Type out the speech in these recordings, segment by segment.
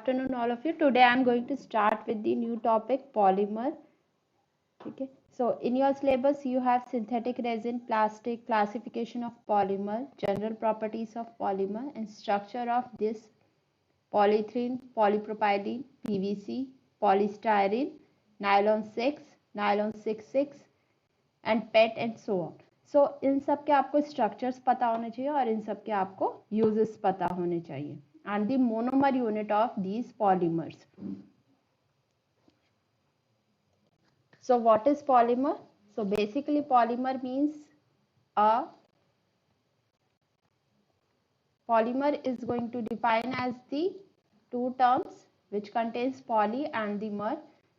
afternoon all of you. Today I am going to start with the new topic polymer. Okay. So in your syllabus you have synthetic resin, plastic, classification of polymer, general properties of polymer and structure of this polyethylene, polypropylene, PVC, polystyrene, nylon 6, nylon 6 and PET and so on. So इन सब के आपको structures पता होने चाहिए और इन सब के आपको uses पता होने चाहिए and the monomer unit of these polymers. So what is polymer? So basically polymer means polymer is going to define as the two terms which contains poly and the mer.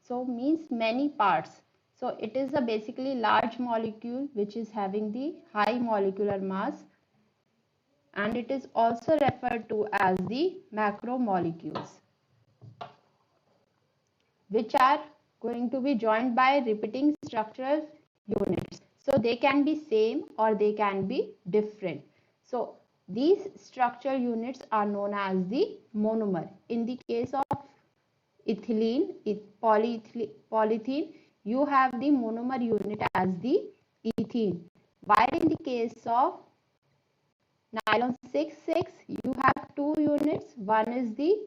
So means many parts. So it is a basically large molecule which is having the high molecular mass, and it is also referred to as the macromolecules, which are going to be joined by repeating structural units. So they can be same or they can be different. So these structural units are known as the monomer. In the case of ethylene, polyethylene, you have the monomer unit as the ethene. While in the case of nylon 6,6, you have two units. One is the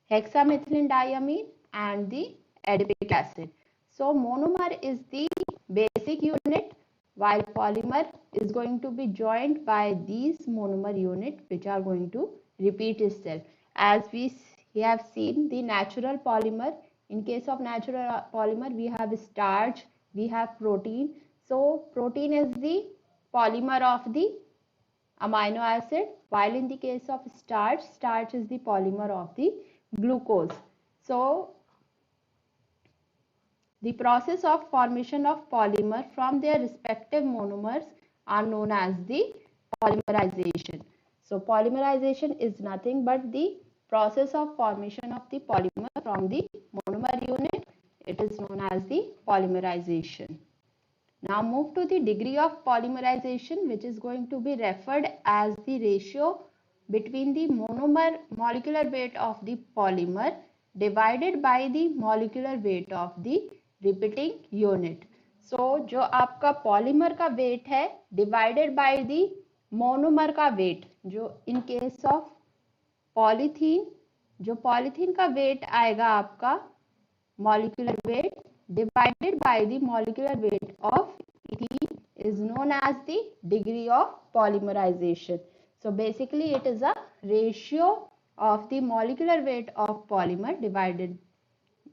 hexamethylene diamine and the adipic acid. So monomer is the basic unit, while polymer is going to be joined by these monomer unit which are going to repeat itself. As we have seen the natural polymer, in case of natural polymer we have starch, we have protein. So protein is the polymer of the amino acid, while in the case of starch, starch is the polymer of the glucose. So the process of formation of polymer from their respective monomers are known as the polymerization. So polymerization is nothing but the process of formation of the polymer from the monomer unit. It is known as the polymerization. Now move to the degree of polymerization, which is going to be referred as the ratio between the monomer molecular weight of the polymer divided by the molecular weight of the repeating unit. So जो आपका polymer का weight है divided by the monomer का weight, जो in case of polythene, जो polythene का weight आएगा आपका molecular weight divided by the molecular weight of ethene is known as the degree of polymerization. So basically it is a ratio of the molecular weight of polymer divided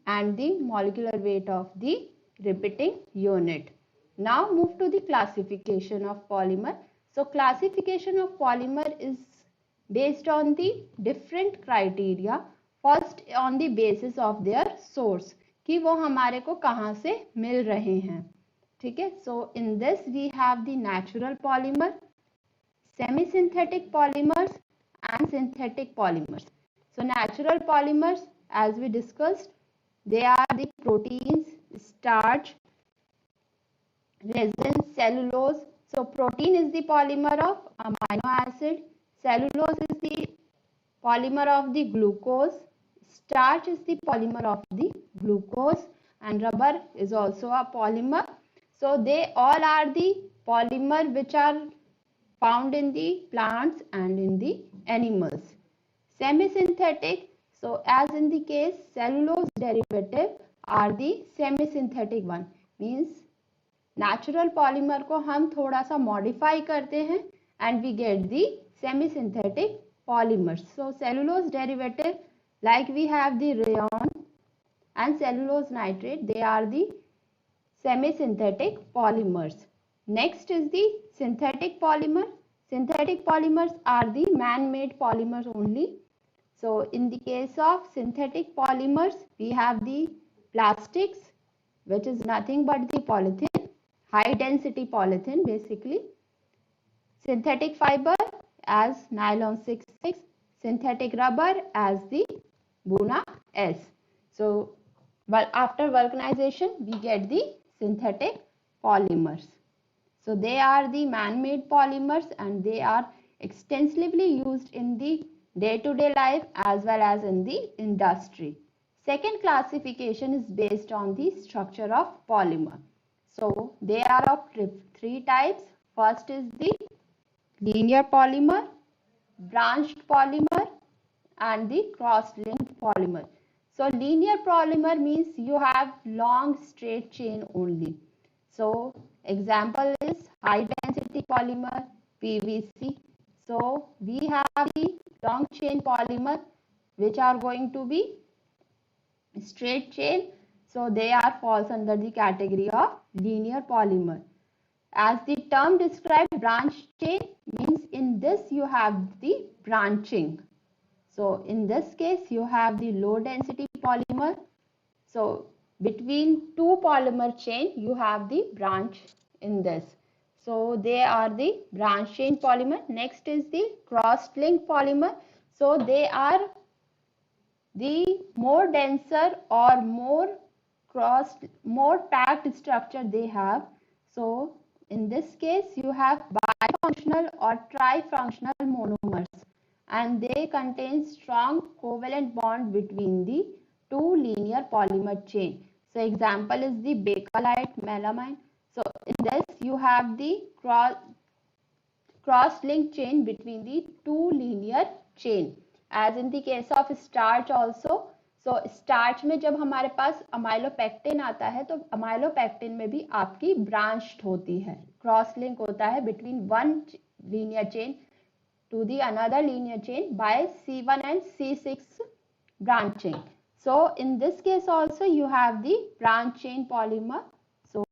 and the molecular weight of the repeating unit. Now move to the classification of polymer. So classification of polymer is based on the different criteria. First on the basis of their source, कि वो हमारे को कहाँ से मिल रहे हैं. ठीक है. So in this we have the natural polymer, semi-synthetic polymers and synthetic polymers. So natural polymers, as we discussed, they are the proteins, starch, resin, cellulose. So protein is the polymer of amino acid, cellulose is the polymer of the glucose, starch is the polymer of the glucose, and rubber is also a polymer. So they all are the polymer which are found in the plants and in the animals. Semi-synthetic, so as in the case cellulose derivative are the semi-synthetic one, means natural polymer को हम थोड़ा सा modify करते हैं and we get the semi-synthetic polymers. So cellulose derivative, like we have the rayon and cellulose nitrate, they are the semi-synthetic polymers. Next is the synthetic polymer. Synthetic polymers are the man-made polymers only. So in the case of synthetic polymers, we have the plastics, which is nothing but the polythene, high density polythene basically. Synthetic fiber as nylon 6,6, synthetic rubber as the Buna S. So after vulcanization, we get the synthetic polymers. So they are the man-made polymers and they are extensively used in the day-to-day life as well as in the industry. Second classification is based on the structure of polymer. So they are of three types. First is the linear polymer, branched polymer, and the cross-linked polymer. So linear polymer means you have long straight chain only. So example is high density polymer, PVC. So we have the long chain polymer which are going to be straight chain. So they are falls under the category of linear polymer. As the term describes, branch chain means in this you have the branching. So in this case you have the low density polymer. So between two polymer chain you have the branch in this. So they are the branch chain polymer. Next is the cross-linked polymer. So they are the more denser or more packed structure they have. So in this case you have bifunctional or trifunctional monomers, and they contain strong covalent bond between the two linear polymer chain. So example is the bakelite melamine. So in this you have the cross-linked chain between the two linear chain. As in the case of starch also. So starch में जब हमारे पास amylopectin आता है तो amylopectin में भी आपकी branched होती है, क्रॉस लिंक होता है between one linear chain to the another linear chain by C1 and C6 branching. So in this case also you have the branch chain polymer. So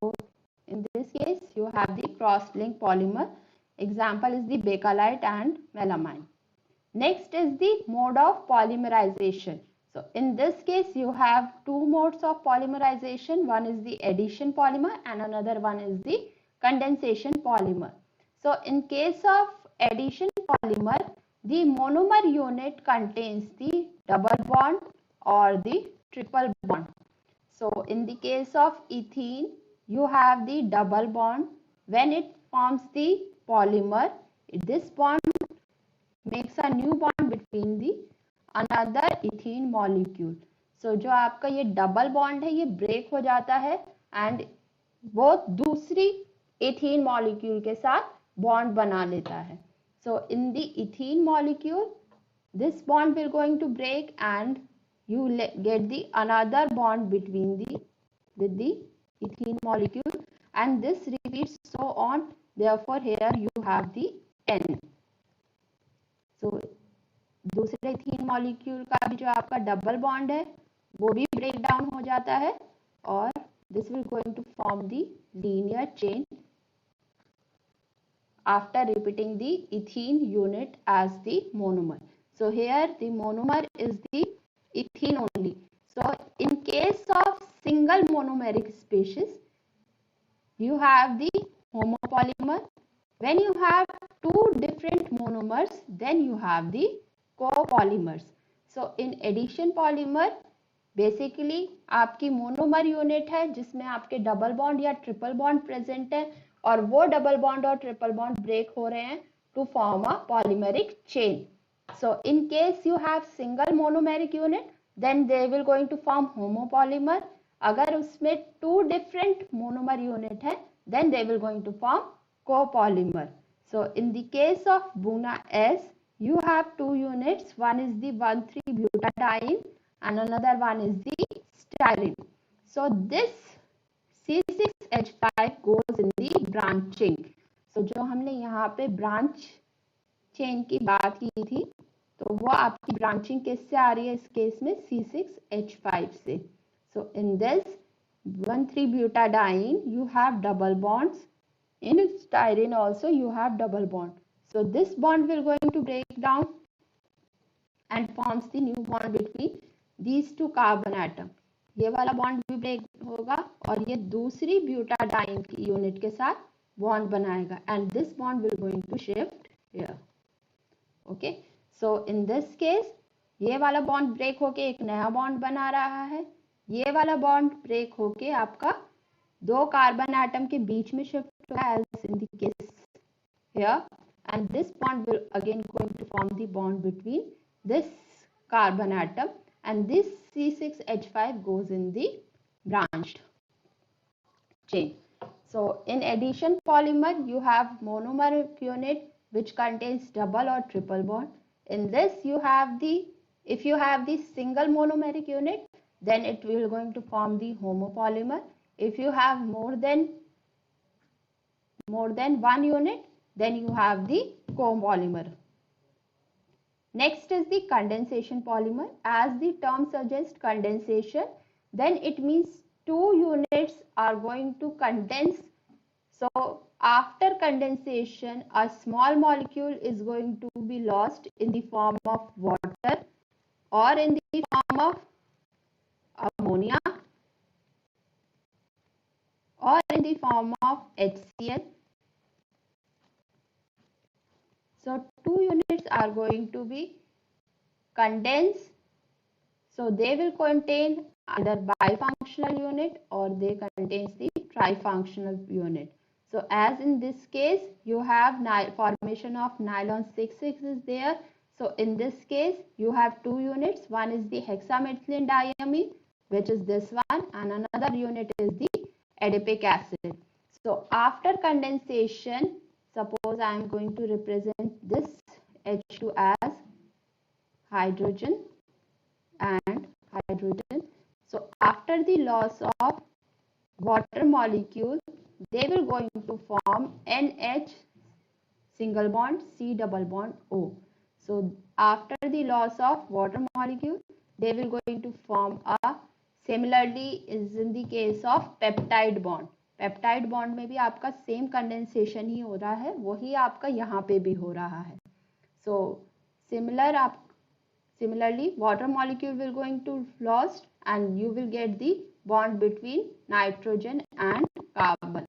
in this case you have the cross-linked polymer. Example is the bakelite and melamine. Next is the mode of polymerization. So in this case you have two modes of polymerization. One is the addition polymer and another one is the condensation polymer. So in case of addition polymer, the monomer unit contains the double bond or the triple bond. So in the case of ethene, you have the double bond. When it forms the polymer, this bond makes a new bond between the another ethene molecule. So जो आपका ये double bond है ये break हो जाता है and वो दूसरी ethene molecule के साथ bond बना लेता है. So in the ethene molecule, this bond will going to break and you get the another bond between with the ethene molecule, and this repeats so on. Therefore here you have the N. So दूसरे ethene molecule का भी जो आपका double bond है वो भी break down हो जाता है और this will going to form the linear chain after repeating the ethene unit as the monomer. So here the monomer is the ethene only. So in case of single monomeric species, you have the homopolymer. When you have two different monomers, then you have the copolymers. So in addition polymer, basically आपकी monomer unit है जिसमें आपके double bond या triple bond present है और वो double bond और triple bond break हो रहे हैं to form a polymeric chain. So in case you have single monomeric unit then they will going to form homopolymer. अगर उसमें टू डिफरेंट मोनोमर यूनिट है then they will going to form copolymer. So in the case of Buna S you have two units. One is the 1,3-butadiene and another one is the styrene. So this C6H5 goes in the branching. So जो हमने यहाँ पे branch chain की बात की थी तो वो आपकी ब्रांचिंग किससे आ रही है इस केस में C6H5 से. So in this 1,3-butadiene you have double bonds. In styrene also you have double bond. So this bond will going to break down and forms the new bond between these two carbon atom. ये वाला bond भी break होगा और ये दूसरी butadiene की unit के साथ बॉन्ड बनाएगा and this bond will going to shift here. Okay, so in this case ये वाला बॉन्ड ब्रेक होके एक नया बॉन्ड बना रहा है. ये वाला बॉन्ड ब्रेक होके आपका दो कार्बन एटम के बीच में शिफ्ट होगा as in the case here, and this bond will again going to form the bond between this carbon atom, and this C6H5 goes in the branched chain. So in addition polymer, you have monomeric unit which contains double or triple bond. In this you have the, if you have the single monomeric unit, then it will going to form the homopolymer. If you have more than one unit, then you have the copolymer. Next is the condensation polymer. As the term suggests, condensation, then it means two units are going to condense. So after condensation, a small molecule is going to be lost in the form of water or in the form of ammonia or in the form of HCl. So two units are going to be condensed. So they will contain either bifunctional unit or they contains the trifunctional unit. So as in this case, you have formation of nylon 6,6 is there. So in this case, you have two units. One is the hexamethylene diamine, which is this one, and another unit is the adipic acid. So after condensation, suppose I am going to represent this H2 as hydrogen and hydrogen. So after the loss of water molecule, they will going to form NH single bond C double bond O. So after the loss of water molecule, they will going to form a, similarly is in the case of peptide bond. Peptide bond में भी आपका same condensation ही हो रहा है, वही आपका यहाँ पे भी हो रहा है. So similarly water molecule will going to lost and you will get the bond between nitrogen and carbon.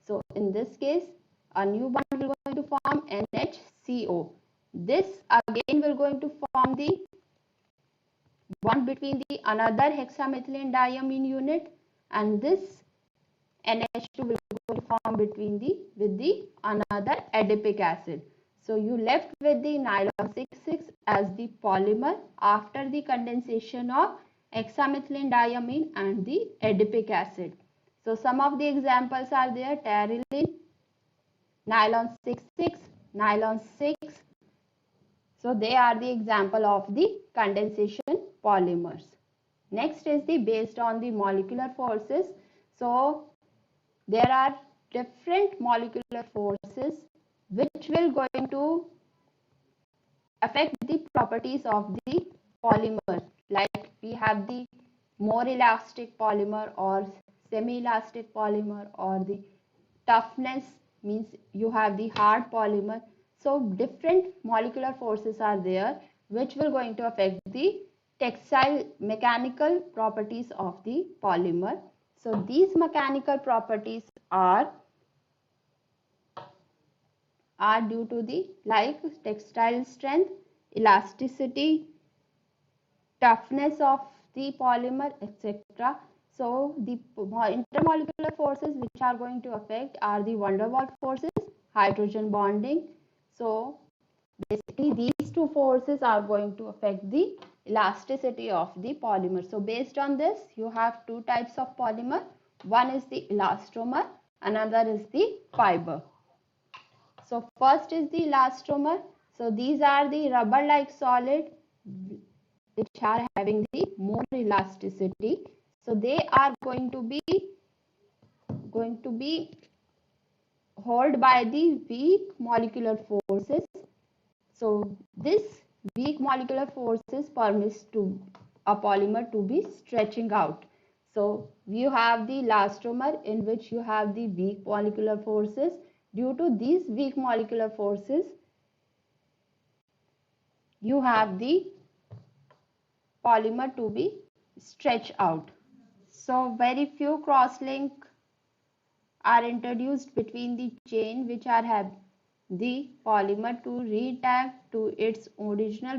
So in this case, a new bond will going to form NHCO. This again will going to form the bond between the another hexamethylene diamine unit, and this NH2 will going to form between the with the another adipic acid. So you left with the nylon 6,6 as the polymer after the condensation of hexamethylene diamine and the adipic acid. So some of the examples are there: terylene, nylon 6,6, nylon 6. So they are the example of the condensation polymers. Next is the based on the molecular forces. So there are different molecular forces which will going to affect the properties of the polymer. Like we have the more elastic polymer or semi-elastic polymer, or the toughness means you have the hard polymer. So different molecular forces are there which will going to affect the textile mechanical properties of the polymer. So these mechanical properties are due to the like textile strength, elasticity, toughness of the polymer, etc. So the intermolecular forces which are going to affect are the van der Waals forces, hydrogen bonding. So basically these two forces are going to affect the elasticity of the polymer. So based on this, you have two types of polymer. One is the elastomer, another is the fiber. So first is the elastomer. So these are the rubber-like solid which are having the more elasticity. So they are going to be held by the weak molecular forces. So this weak molecular forces permits to a polymer to be stretching out. So you have the elastomer in which you have the weak molecular forces. Due to these weak molecular forces, you have the polymer to be stretched out. So very few cross-link are introduced between the chain which are have the polymer to reattach to its original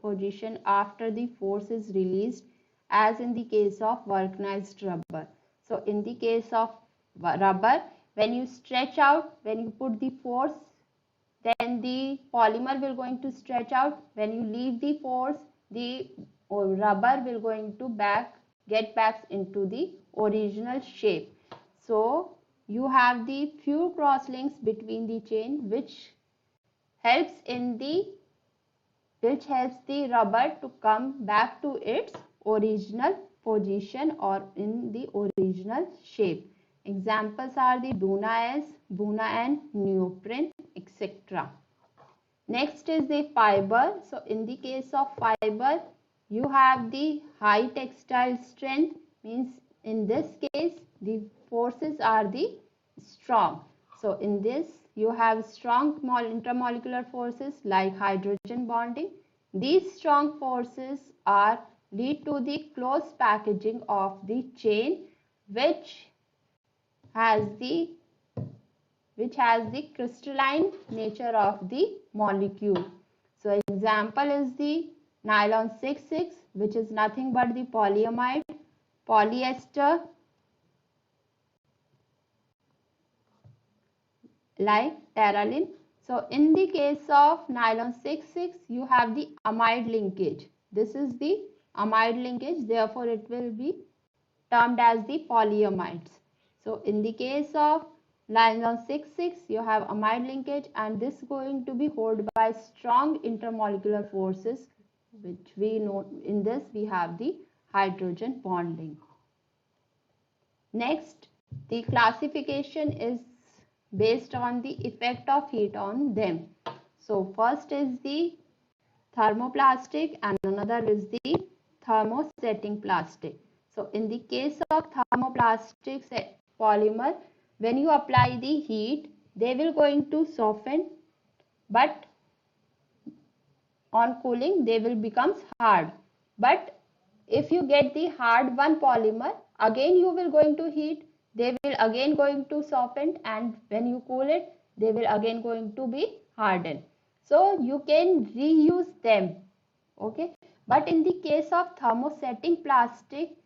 position after the force is released, as in the case of vulcanized rubber. So in the case of rubber, when you stretch out, when you put the force, then the polymer will going to stretch out. When you leave the force, the rubber will going to get back into the original shape. So you have the few cross links between the chain which helps the rubber to come back to its original position or in the original shape. Examples are the Buna and neoprene, etc. Next is the fiber. So in the case of fiber, you have the high textile strength, means in this case the forces are the strong. So in this you have strong intermolecular forces like hydrogen bonding. These strong forces lead to the close packaging of the chain which has the crystalline nature of the molecule. So example is the nylon 6,6, which is nothing but the polyamide, polyester, like terraline. So in the case of nylon 6,6, you have the amide linkage. This is the amide linkage, therefore it will be termed as the polyamides. So in the case of nylon 6,6, you have amide linkage, and this is going to be held by strong intermolecular forces, which we know in this we have the hydrogen bonding. Next, the classification is based on the effect of heat on them. So first is the thermoplastic and another is the thermosetting plastic. So in the case of thermoplastic polymer, when you apply the heat, they will going to soften, but on cooling they will become hard. But if you get the hard one polymer, again you will going to heat, they will again going to soften, and when you cool it, they will again going to be hardened. So you can reuse them. Okay, but in the case of thermosetting plastic,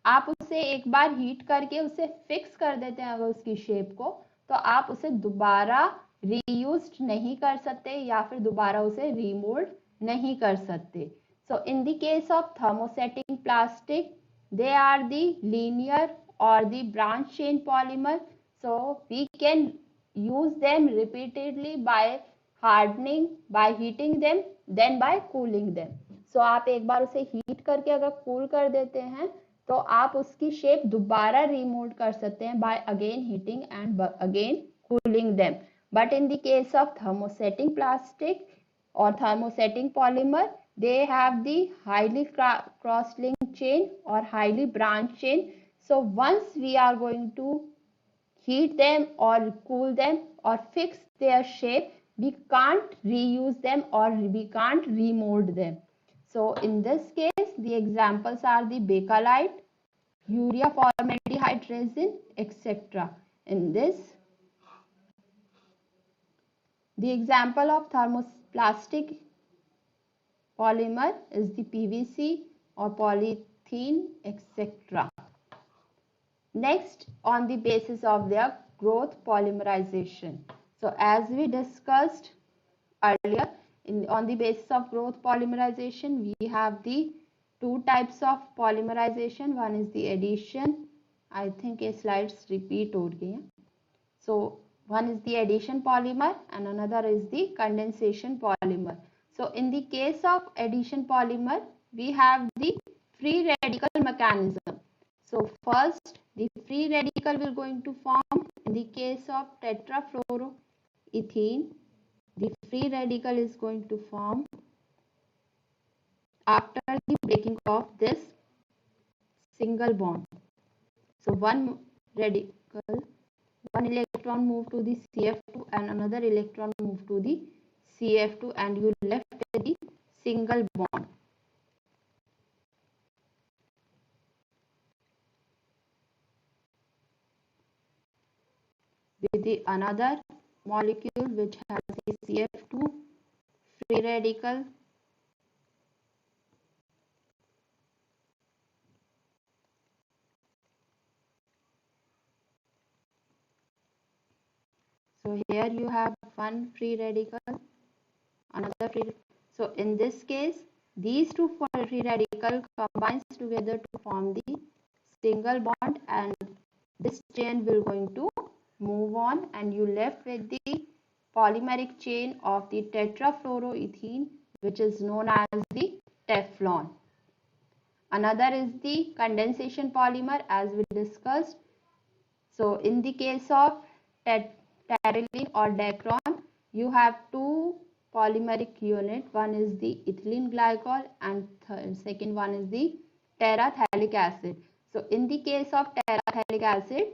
आप उसे एक बार heat करके उसे fix कर देते हैं अगर उसकी शेप को, तो आप उसे दोबारा रीयूज नहीं कर सकते या फिर दोबारा उसे रीमोल्ड नहीं कर सकते. So in the case of thermosetting plastic, they are the linear or the branch chain polymer. So we can use them repeatedly by hardening, by heating them, then by cooling them. So आप एक बार उसे heat करके अगर cool कर देते हैं तो आप उसकी शेप दोबारा रिमोल्ड कर सकते हैं by again heating and again cooling them. But in the case of thermosetting plastic or thermosetting polymer, they have the highly cross-linked chain or highly branched chain. So once we are going to heat them or cool them or fix their shape, we can't reuse them or we can't remold them. So in this case, the examples are the Bakelite, urea formaldehyde resin, etc. In this, the example of thermoplastic polymer is the PVC or polythene, etc. Next, on the basis of their growth polymerization. So as we discussed earlier, on the basis of growth polymerization, we have the two types of polymerization. One is the addition. I think a slides repeat over here. So one is the addition polymer and another is the condensation polymer. So in the case of addition polymer, we have the free radical mechanism. So first, the free radical will going to form in the case of tetrafluoroethene. The free radical is going to form after the breaking of this single bond. So one electron move to the CF2 and another electron move to the CF2 and you left the single bond. With the another molecule which has the CF2 free radical So here you have one free radical, another free. So in this case, these two free radical combines together to form the single bond, and this chain will going to move on, and you left with the polymeric chain of the tetrafluoroethene, which is known as the Teflon. Another is the condensation polymer, as we discussed. So in the case of terylene or Dacron, you have two polymeric unit. One is the ethylene glycol and second one is the terephthalic acid. So in the case of terephthalic acid,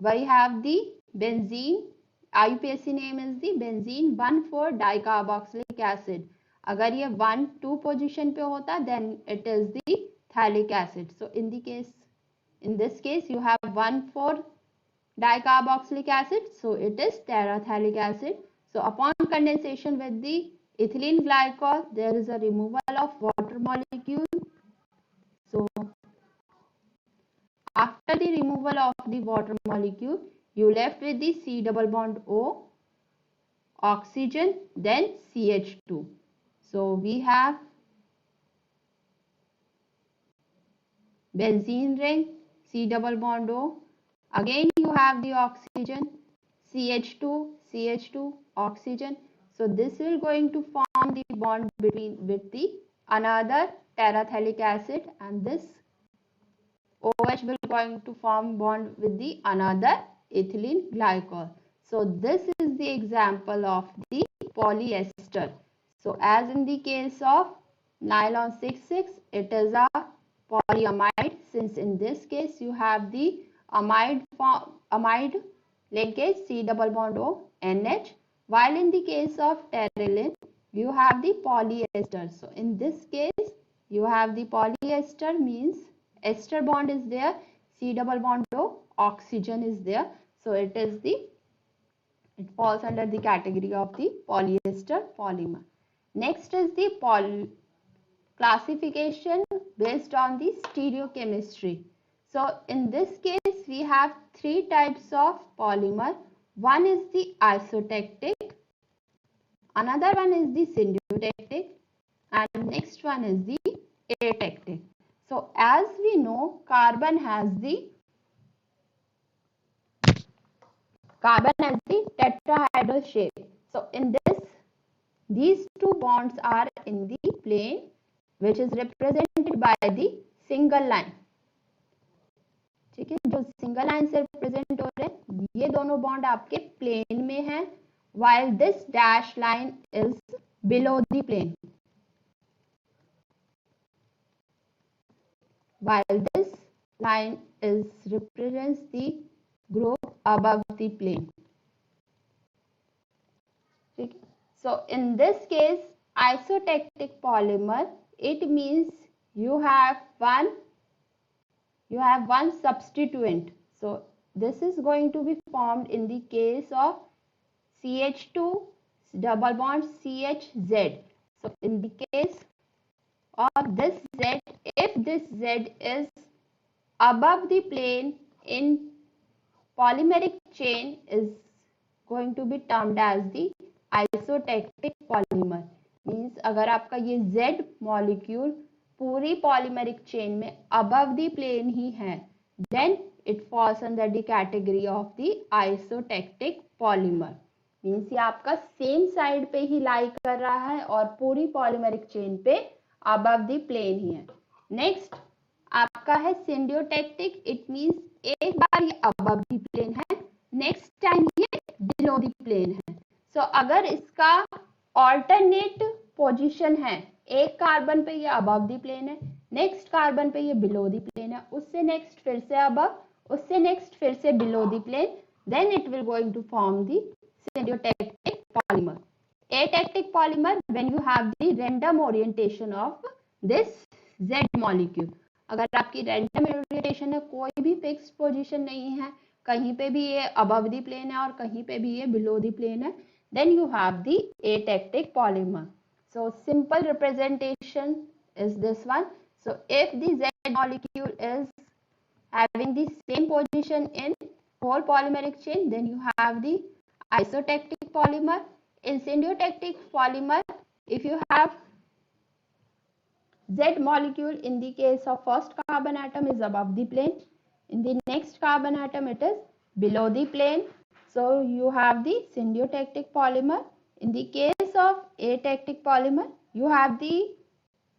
we have the benzene. IUPAC name is the benzene 1,4-dicarboxylic acid. अगर ये 1-2 position पे होता, then it is the phthalic acid. So in this case you have 1,4-dicarboxylic acid, so it is terephthalic acid. So upon condensation with the ethylene glycol, there is a removal of water molecule. So after the removal of the water molecule, you left with the C double bond O, oxygen, then CH2. So we have benzene ring, C double bond O. Again you have the oxygen, CH2, oxygen. So this will going to form the bond with the another terephthalic acid, and this OH will going to form bond with the another ethylene glycol. So this is the example of the polyester. So as in the case of nylon 6,6, it is a polyamide, since in this case you have the amide linkage C double bond O NH, while in the case of terylene you have the polyester. So in this case you have the polyester, means ester bond is there, C double bond O, oxygen is there. So it falls under the category of the polyester polymer. Next is the classification based on the stereochemistry. So in this case we have three types of polymer. One is the isotactic, another one is the syntactic, and next one is the atactic. So as we know, carbon has the tetrahedral shape. So in this, these two bonds are in the plane, which is represented by the single line. ठीक है, जो single line से represent हो रहे हैं, ये दोनों bond आपके प्लेन में है, while this dash line is below the plane. While this line represents the group above the plane. So in this case, isotactic polymer, it means you have one substituent. So this is going to be formed in the case of CH2 double bond CHZ. So in the case of this Z, if this Z is above the plane in polymeric chain, is going to be termed as the isotactic polymer. Means अगर आपका ये Z molecule पूरी polymeric chain में above the plane ही है, then it falls under the category of the isotactic polymer. Means ये आपका same side पे ही लाई कर रहा है और पूरी पॉलीमेरिक चेन पे अबव द प्लेन ही है. नेक्स्ट आपका है सिंडियोटैक्टिक. इट मीन्स एक बार ये अबव द प्लेन है, नेक्स्ट टाइम ये बिलो द प्लेन है. सो अगर इसका ऑल्टरनेट पोजीशन है, एक कार्बन पे ये अबव द प्लेन है, नेक्स्ट कार्बन पे ये बिलो द प्लेन है, उससे नेक्स्ट फिर से अबव, उससे नेक्स्ट फिर से below the plane, then it will going to form the syntactic polymer. Atactic polymer, when you have the random orientation of this Z molecule. अगर आपकी random orientation है, कोई भी fixed position नहीं है, कहीं पे भी ये above the plane है और कहीं पे भी ये below the plane है, then you have the atactic polymer. So simple representation is this one. So if the Z molecule is having the same position in whole polymeric chain, then you have the isotactic polymer. In syntactic polymer, if you have Z molecule, in the case of first carbon atom is above the plane, in the next carbon atom it is below the plane. So you have the syntactic polymer. In the case of atactic polymer, you have the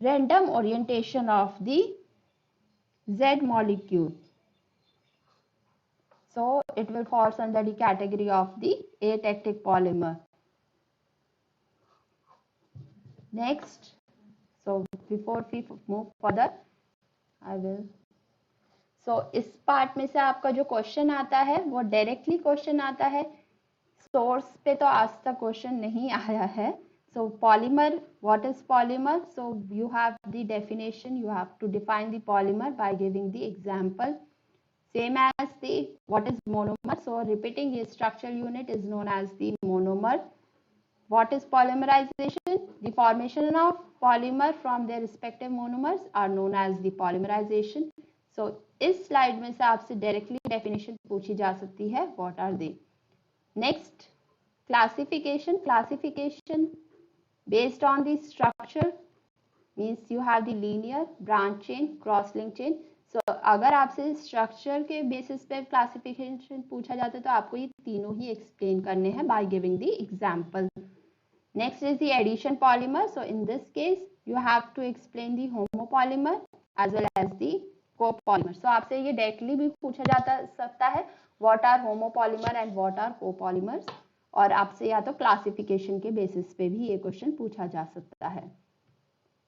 random orientation of the Z molecule. So it will fall under the category of the atactic polymer. Next, so before we move further, I will. So इस part में से आपका जो question आता है वो directly question आता है, सोर्स पे तो आज तक क्वेश्चन नहीं आया है. So polymer, what is polymer? So you have the definition, you have to define the polymer by giving the example. Same as the what is monomer. So repeating the structural unit is known as the monomer. What is polymerization? The formation of polymer from their respective monomers are known as the polymerization. So इस slide में से आपसे directly definition पूछी जा सकती है, what are they. Next, classification. Classification based on the structure means you have the linear, branch chain, cross link chain. So अगर आपसे स्ट्रक्चर के बेसिस पे क्लासिफिकेशन पूछा जाता है तो आपको ये तीनों ही एक्सप्लेन करने हैं by giving the example. Next is the addition polymer. So in this case you have to explain the homopolymer as well as the copolymer. So आपसे ये डायरेक्टली भी पूछा जाता सकता है, what are homopolymer and what are copolymers, और आपसे या तो क्लासिफिकेशन के बेसिस पे भी ये क्वेश्चन पूछा जा सकता है.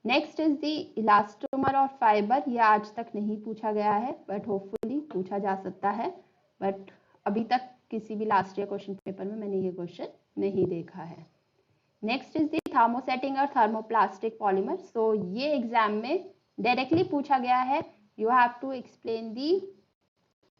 नेक्स्ट इज द इलास्टोमर और फाइबर. ये आज तक नहीं पूछा गया है बट होपफुली पूछा जा सकता है, बट अभी तक किसी भी लास्ट ईयर क्वेश्चन पेपर में मैंने ये क्वेश्चन नहीं देखा है. नेक्स्ट इज द थर्मोसेटिंग और थर्मोप्लास्टिक पॉलीमर. सो ये एग्जाम में डायरेक्टली पूछा गया है. You have to explain the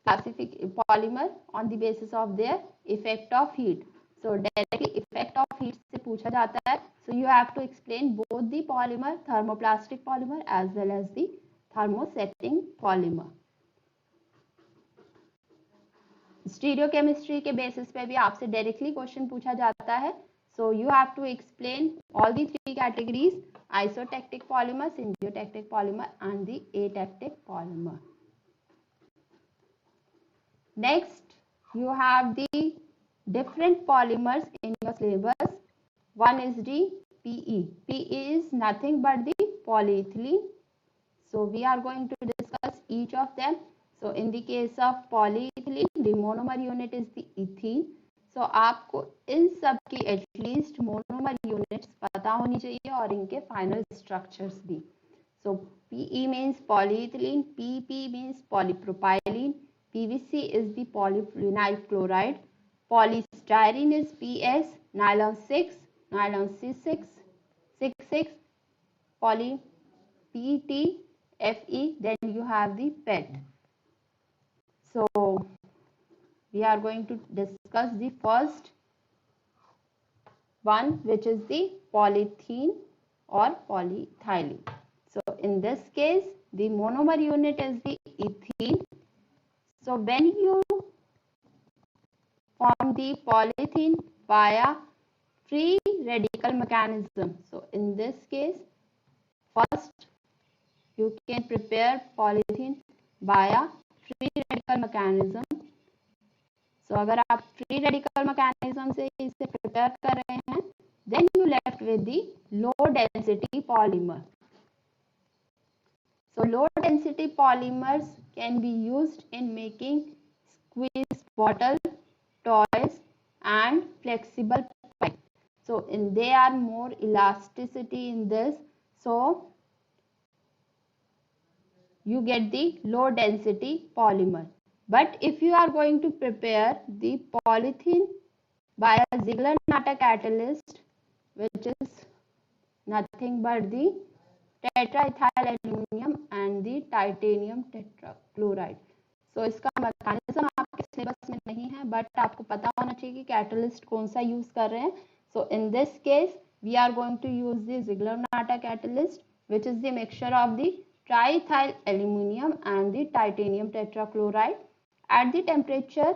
classific polymer on the basis of their effect of heat. So directly effect of heat से पूछा जाता है. So you have to explain both the polymer, thermoplastic polymer as well as the thermosetting polymer. Stereochemistry के basis पे भी आपसे directly question पूछा जाता है. So you have to explain all the three categories: isotactic polymer, syntactic polymer and the atactic polymer. Next, you have the different polymers in your syllabus. One is the PE. PE is nothing but the polyethylene. So we are going to discuss each of them. So in the case of polyethylene, the monomer unit is the ethene. So आपको इन सब की at least monomer units पता होनी चाहिए और इनके final structures भी. So PE means polyethylene, PP means polypropylene, PVC is the polyvinyl chloride, polystyrene is PS, nylon 6, nylon C6, 66, poly PET, FE, then you have the PET. So we are going to discuss the first one, which is the polyethylene or polyethylene. So in this case, the monomer unit is the ethene. So when you form the polyethylene via free radical mechanism, so in this case, first you can prepare polyethylene via free radical mechanism. तो अगर आप free radical mechanism से इसे prepare कर रहे हैं, then you left with the low density polymer. So low density polymers can be used in making squeeze bottle, toys and flexible pipe. So in they are more elasticity in this, so you get the low density polymer. But if you are going to prepare the polythene by a Ziegler-Natta catalyst, which is nothing but the tetraethyl aluminum and the titanium tetrachloride. So इसका mechanism आपके syllabus में नहीं है, but आपको पता होना चाहिए कि कैटलिस्ट कौन सा यूज कर रहे हैं. So in this case, we are going to use the Ziegler-Natta catalyst, which is the mixture of the triethyl aluminum and the titanium tetrachloride at the temperature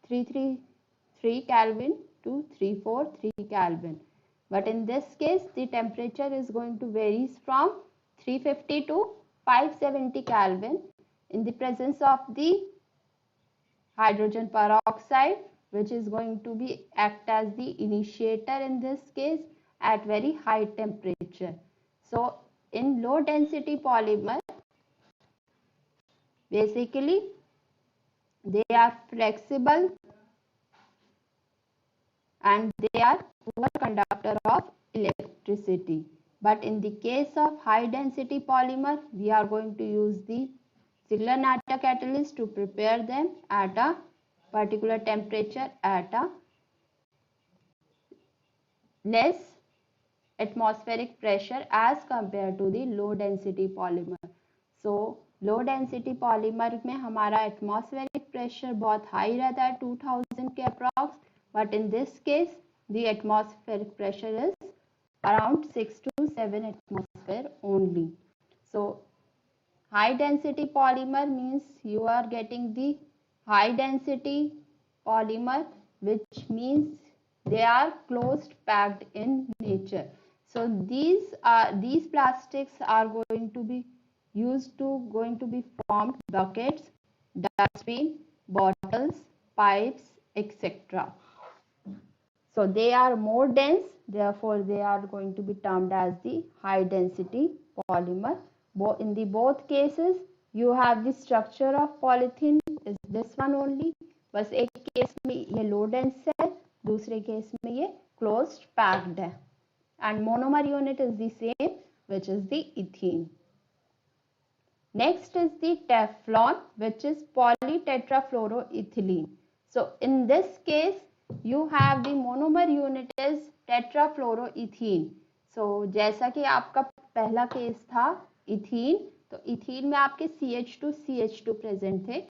333 Kelvin to 343 Kelvin. But in this case, the temperature is going to vary from 350 to 570 Kelvin in the presence of the hydrogen peroxide, which is going to be act as the initiator in this case at very high temperature. So in low density polymer, basically they are flexible and they are poor conductor of electricity. But in the case of high density polymer, we are going to use the Ziegler-Natta catalyst to prepare them at a particular temperature at a less atmospheric pressure as compared to the low density polymer. So low density polymer में हमारा atmospheric pressure बहुत high रहता है 2000 के approx, but in this case the atmospheric pressure is around 6 to 7 atmosphere only. So high density polymer means you are getting the high density polymer, which means they are closed packed in nature. So these plastics are going to be formed buckets, dustbin, bottles, pipes, etc. So they are more dense, therefore they are going to be termed as the high density polymer. In the both cases you have the structure of polythene is this one only. बस एक case में ये low dense है, दूसरे case में ये closed packed है. And monomer unit is the same, which is the ethene. Next is the Teflon, which is polytetrafluoroethylene. So in this case, you have the monomer unit is tetrafluoroethene. So जैसा कि आपका पहला case था ethene, तो ethene में आपके CH2 present थे.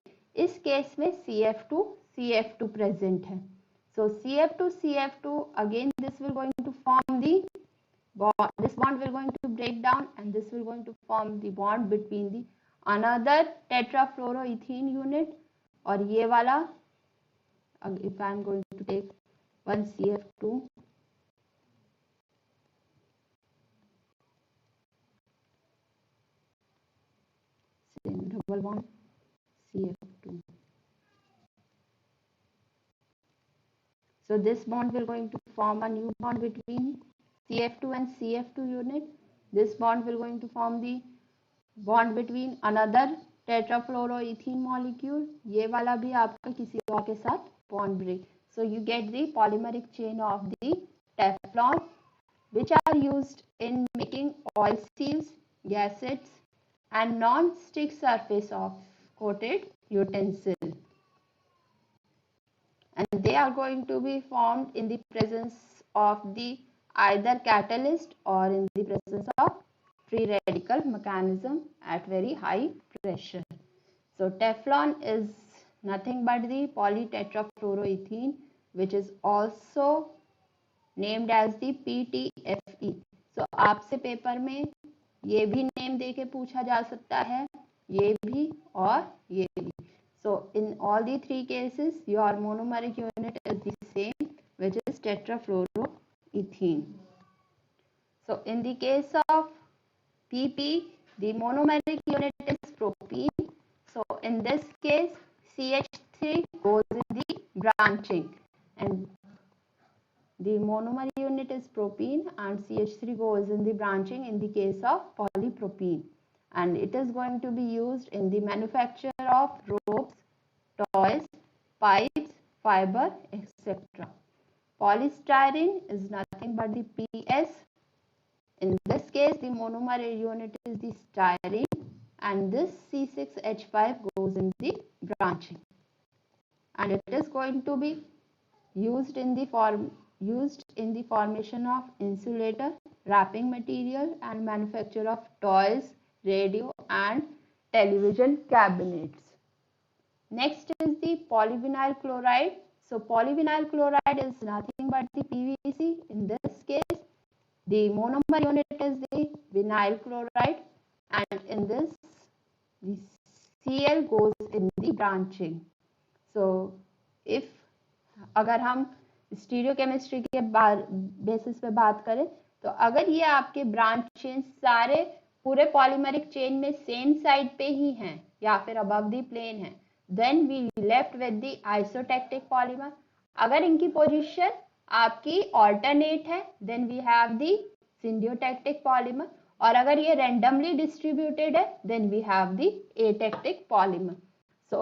इस केस में CF2 प्रेजेंट है. So CF2 again this will going to form the bond. This bond will going to break down and this will going to form the bond between the another tetrafluoroethene unit और ये वाला. If I am going to take one CF2, same double bond CF2. So this bond will going to form a new bond between CF2 and CF2 unit. This bond will going to form the bond between another tetrafluoroethene molecule. ये वाला भी आपका किसी और के साथ bond break. So you get the polymeric chain of the Teflon, which are used in making oil seals, gaskets, and non-stick surface of coated utensil. And they are going to be formed in the presence of the either catalyst or in the presence of free radical mechanism at very high pressure. So Teflon is nothing but the polytetrafluoroethene, which is also named as the PTFE. So आपसे paper में ये भी name देके पूछा जा सकता है, ये भी और ये भी. So in all the three cases, your monomeric unit is the same, which is tetrafluoroethene. So in the case of PP, the monomeric unit is propene. So in this case, CH3 goes in the branching, and the monomer unit is propene and CH3 goes in the branching in the case of polypropene. And it is going to be used in the manufacture of ropes, toys, pipes, fiber, etc. Polystyrene is nothing but the PS. In this case, the monomer unit is the styrene, and this C6H5 goes in the branching. And it is going to be used in the formation of insulator, wrapping material, and manufacture of toys, radio, and television cabinets. Next is the polyvinyl chloride. So polyvinyl chloride is nothing but the PVC. In this case, the monomer unit is the vinyl chloride, and in this the Cl goes in the branching. So if अगर हम stereochemistry के basis पे बात करें तो अगर ये आपके ब्रांच चेन सारे पूरे पॉलीमरिक चेन में सेम साइड पे ही हैं या फिर अबव द प्लेन है, then we left with the isotactic polymer. अगर इनकी पोजीशन आपकी ऑल्टरनेट है, then we have the syndiotactic polymer. और अगर ये रैंडमली डिस्ट्रीब्यूटेड है, then we have the atactic polymer. So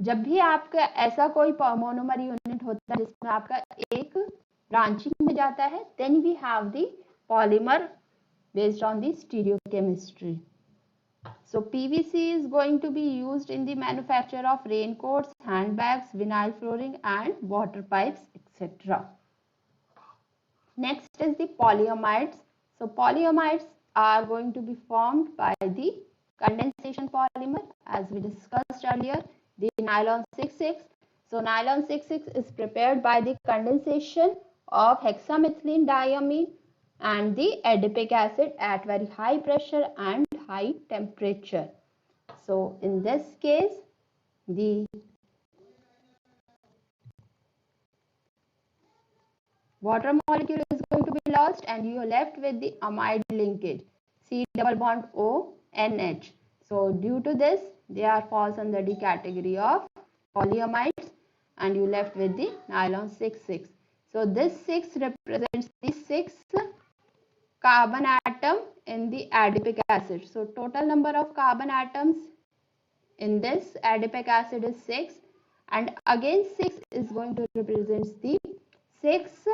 जब भी आपका ऐसा कोई मोनोमर यूनिट होता है जिसमें आपका एक ब्रांचिंग में जाता है, then we have the polymer based on the stereochemistry. So PVC is going to be used in the manufacture of raincoats, handbags, vinyl flooring and water pipes, etc. Next is the polyamides. So polyamides are going to be formed by the condensation polymer, as we discussed earlier, the nylon 6,6. So nylon 6,6 is prepared by the condensation of hexamethylene diamine and the adipic acid at very high pressure and high temperature. So in this case, the water molecule is going to be lost and you are left with the amide linkage, C double bond O NH. So due to this, they are falls under the category of polyamides and you left with the nylon 6,6. So this 6 represents the 6 carbon atom in the adipic acid. So total number of carbon atoms in this adipic acid is 6 and again 6 is going to represent the 6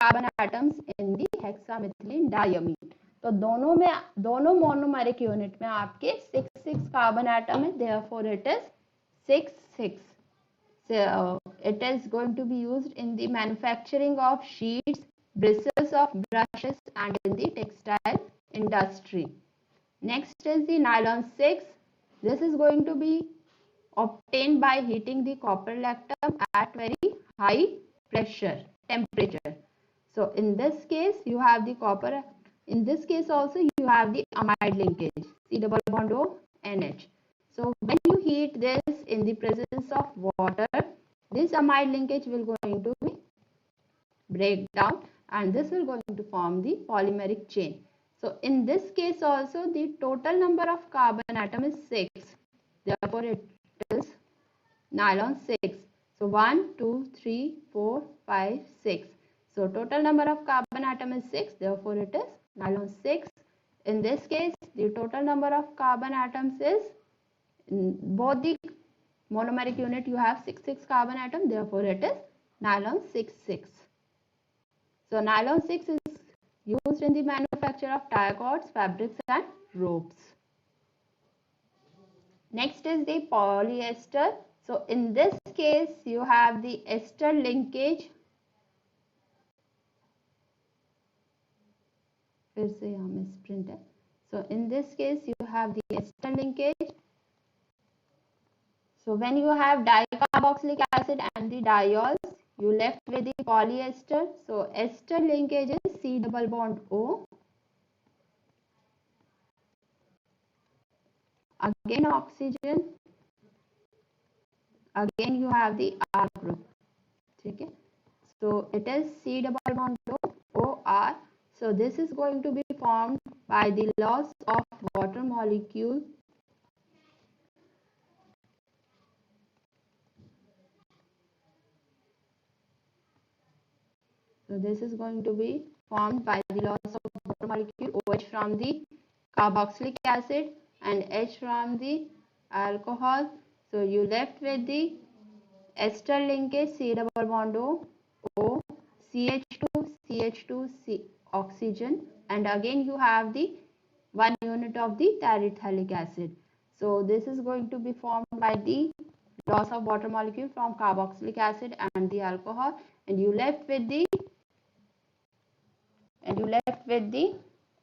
carbon atoms in the hexamethylene diamine. तो दोनों monomeric unit में आपके 6 carbon atom है, therefore it is 6 6. So it is going to be used in the manufacturing of sheets, bristles of brushes and in the textile industry. Next is the nylon 6. This is going to be obtained by heating the copper lactam at very high pressure temperature. So in this case you have the copper, in this case also you have the amide linkage, C double bond O NH. So when you heat this in the presence of water, this amide linkage will going to be break down and this will going to form the polymeric chain. So in this case also the total number of carbon atom is 6. Therefore it is nylon 6. So 1, 2, 3, 4, 5, 6. So total number of carbon atom is 6. Therefore it is nylon 6. In this case the total number of carbon atoms is, in both the monomeric unit you have 6 carbon atom. Therefore it is nylon 6. So nylon 6 is used in the manufacture of tire cords, fabrics and ropes. Next is the polyester. So in this case you have the ester linkage. फिर से यहाँ में sprint है. So in this case you have the ester linkage. So when you have dicarboxylic acid and the diols, you left with the polyester. So ester linkage is C double bond O. Again oxygen. Again you have the R group. Okay. So it is C double bond O, OR. So this is going to be formed by the loss of water molecule. So this is going to be formed by the loss of water molecule, OH from the carboxylic acid and H from the alcohol. So you left with the ester linkage, C double bond O, CH2, CH2, C oxygen, and again you have the 1 unit of the terephthalic acid. So this is going to be formed by the loss of water molecule from carboxylic acid and the alcohol, and you left with the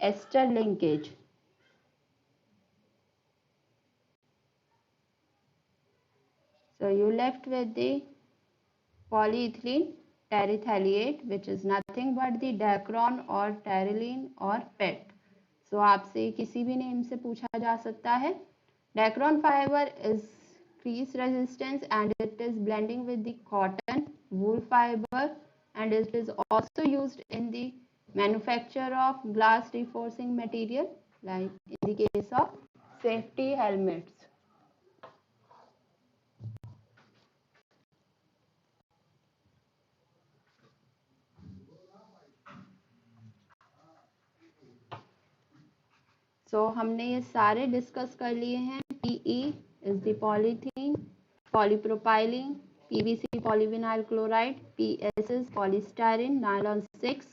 ester linkage. So you left with the polyethylene terephthalate, which is nothing but the Dacron or Terylene or PET. So आपसे किसी भी name से पूछा जा सकता है. Dacron fiber is crease resistance and it is blending with the cotton, wool fiber and it is also used in the manufacture of glass reinforcing material, like in the case of safety helmets. So हमने ये सारे discuss कर लिए हैं. PE is the polythene, polypropylene, PVC polyvinyl chloride, PS is polystyrene, nylon 6,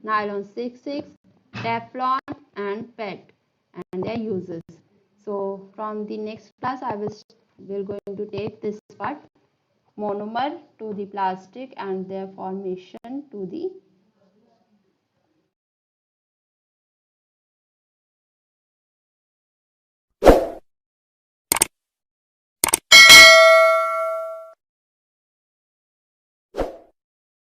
nylon 66, Teflon and PET and their uses. So from the next class we're going to take this part, monomer to the plastic and their formation to the